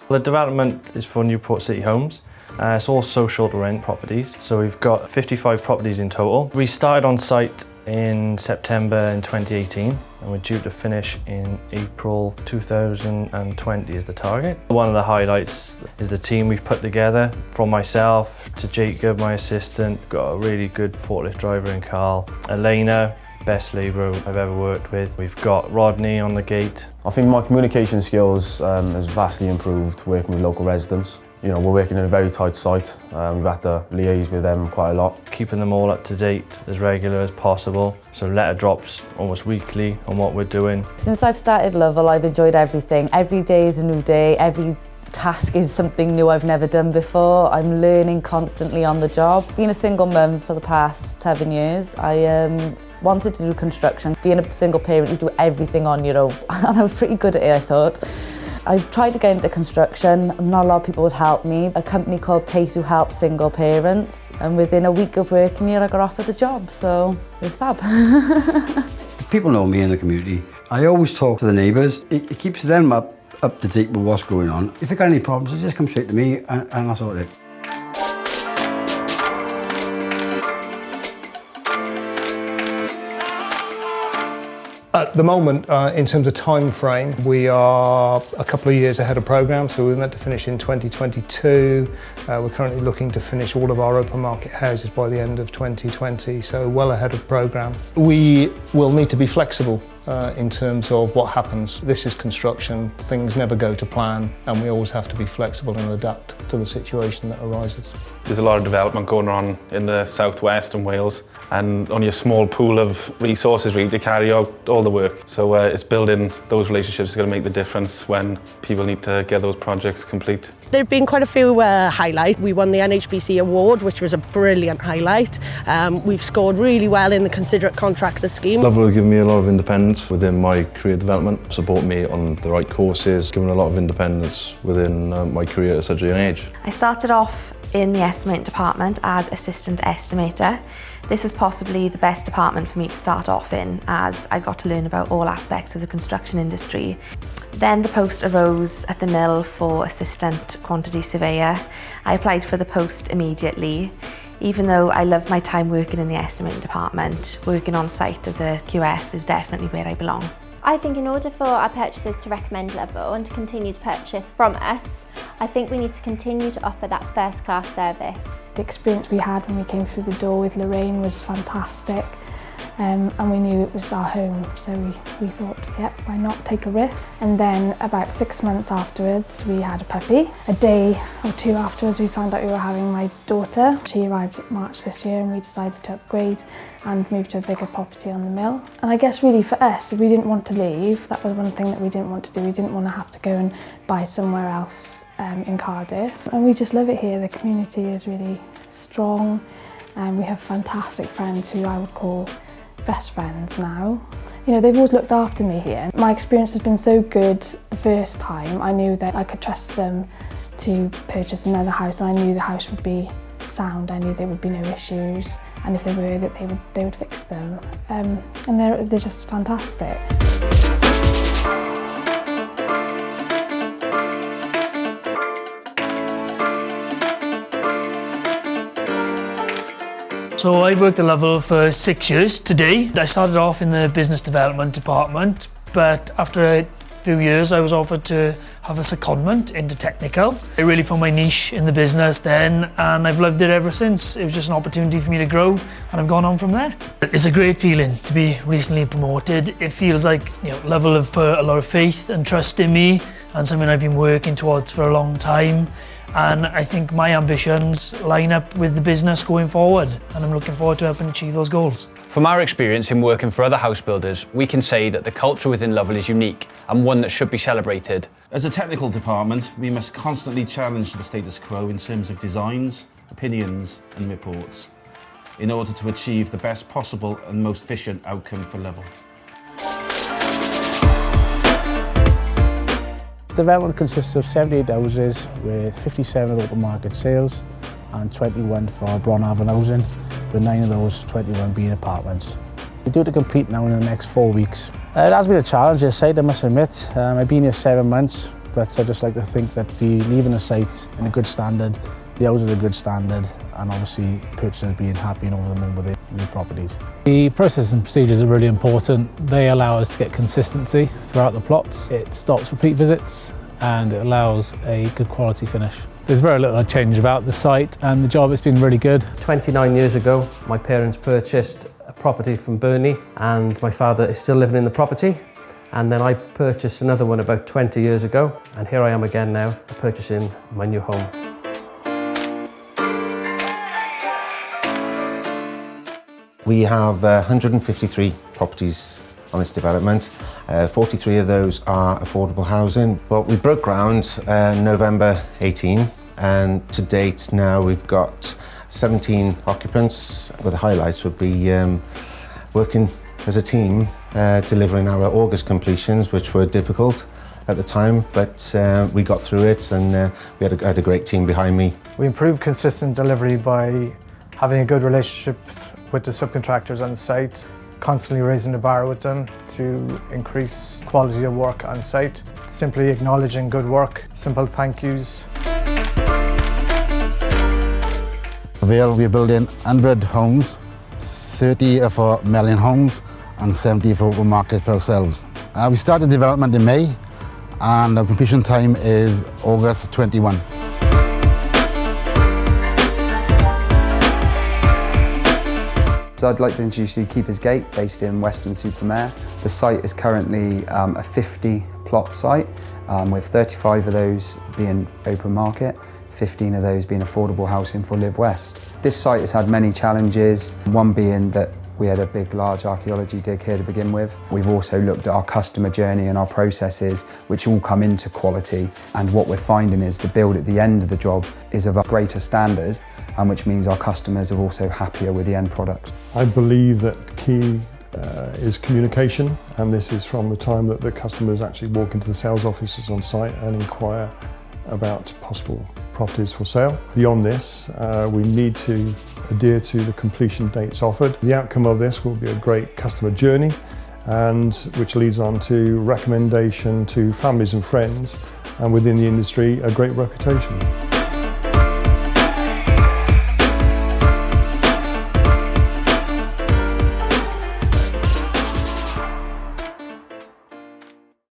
The development is for Newport City Homes. It's all social to rent properties, so we've got 55 properties in total. We started on site in September in 2018 and we're due to finish in April 2020 is the target. One of the highlights is the team we've put together, from myself to Jacob, my assistant. Got a really good forklift driver in Carl. Elena, best labourer I've ever worked with. We've got Rodney on the gate. I think my communication skills has vastly improved working with local residents. You know, we're working in a very tight site. We've had to liaise with them quite a lot. Keeping them all up to date, as regular as possible. So letter drops almost weekly on what we're doing. Since I've started Lovell, I've enjoyed everything. Every day is a new day. Every task is something new I've never done before. I'm learning constantly on the job. Being a single mum for the past 7 years, I wanted to do construction. Being a single parent, you do everything on your own. And I was pretty good at it, I thought. I tried to get into construction. Not a lot of people would help me. A company called Pace who helps single parents. And within a week of working here, I got offered a job, so it was fab. People know me in the community. I always talk to the neighbours. It keeps them up to date with what's going on. If they got any problems, they just come straight to me and I sort it. At the moment, in terms of time frame, we are a couple of years ahead of programme, so we were meant to finish in 2022. We're currently looking to finish all of our open market houses by the end of 2020, so well ahead of programme. We will need to be flexible in terms of what happens. This is construction, things never go to plan, and we always have to be flexible and adapt to the situation that arises. There's a lot of development going on in the southwest and Wales, and only a small pool of resources really to carry out all the work. So it's building those relationships is going to make the difference when people need to get those projects complete. There have been quite a few highlights. We won the NHBC award, which was a brilliant highlight. We've scored really well in the Considerate Contractor scheme. Lovell have given me a lot of independence within my career development, support me on the right courses, given a lot of independence within my career at such a young age. I started off in the estimating department as assistant estimator. This was possibly the best department for me to start off in, as I got to learn about all aspects of the construction industry. Then the post arose at the mill for assistant quantity surveyor. I applied for the post immediately. Even though I love my time working in the estimating department, working on site as a QS is definitely where I belong. I think in order for our purchasers to recommend Lovell and to continue to purchase from us, I think we need to continue to offer that first-class service. The experience we had when we came through the door with Lorraine was fantastic, and we knew it was our home, so we thought, yeah, why not take a risk? And then about 6 months afterwards, we had a puppy. A day or two afterwards, we found out we were having my daughter. She arrived in March this year and we decided to upgrade and move to a bigger property on the mill. And I guess really for us, we didn't want to leave. That was one thing that we didn't want to do. We didn't want to have to go and buy somewhere else in Cardiff. And we just love it here. The community is really strong and we have fantastic friends who I would call best friends now. You know, they've always looked after me here. My experience has been so good the first time. I knew that I could trust them to purchase another house, and I knew the house would be sound. I knew there would be no issues, and if there were, that they would fix them. And they're just fantastic. So I've worked at Lovell for 6 years today. I started off in the business development department, but after a few years I was offered to have a secondment into technical. I really found my niche in the business then, and I've loved it ever since. It was just an opportunity for me to grow, and I've gone on from there. It's a great feeling to be recently promoted. It feels like, you know, Lovell have put a lot of faith and trust in me, and something I've been working towards for a long time. And I think my ambitions line up with the business going forward, and I'm looking forward to helping achieve those goals. From our experience in working for other house builders, we can say that the culture within Lovell is unique and one that should be celebrated. As a technical department, we must constantly challenge the status quo in terms of designs, opinions and reports, in order to achieve the best possible and most efficient outcome for Lovell. Development consists of 78 houses with 57 open market sales and 21 for Bronhaven housing, with 9 of those 21 being apartments. We're due to complete now in the next 4 weeks. It has been a challenge this side, I must admit. I've been here 7 months. but I just like to think that we leaving a site in a good standard, the houses are a good standard, and obviously purchasers being happy and over the moon with their new properties. The process and procedures are really important. They allow us to get consistency throughout the plots. It stops repeat visits and it allows a good quality finish. There's very little I change about the site, and the job has been really good. 29 years ago, my parents purchased a property from Burnley, and my father is still living in the property. And then I purchased another one about 20 years ago, and here I am again now, purchasing my new home. We have 153 properties on this development. 43 of those are affordable housing, but we broke ground November 18, and to date now we've got 17 occupants, where the highlights would be working as a team, delivering our August completions, which were difficult at the time, but we got through it, and we had a great team behind me. We improved consistent delivery by having a good relationship with the subcontractors on site, constantly raising the bar with them to increase quality of work on site, simply acknowledging good work, simple thank yous. Lovell, we're building 100 homes, 30 for million homes and 70 for open market for ourselves. We started development in May, and the completion time is August 21. So I'd like to introduce you to Keeper's Gate, based in Weston-super-Mare. The site is currently a 50 plot site, with 35 of those being open market, 15 of those being affordable housing for Live West. This site has had many challenges, one being that we had a big, large archaeology dig here to begin with. We've also looked at our customer journey and our processes, which all come into quality. And what we're finding is the build at the end of the job is of a greater standard, and which means our customers are also happier with the end product. I believe that key is communication, and this is from the time that the customers actually walk into the sales offices on site and inquire about possible properties for sale. Beyond this, we need to adhere to the completion dates offered. The outcome of this will be a great customer journey, and which leads on to recommendation to families and friends, and within the industry, a great reputation.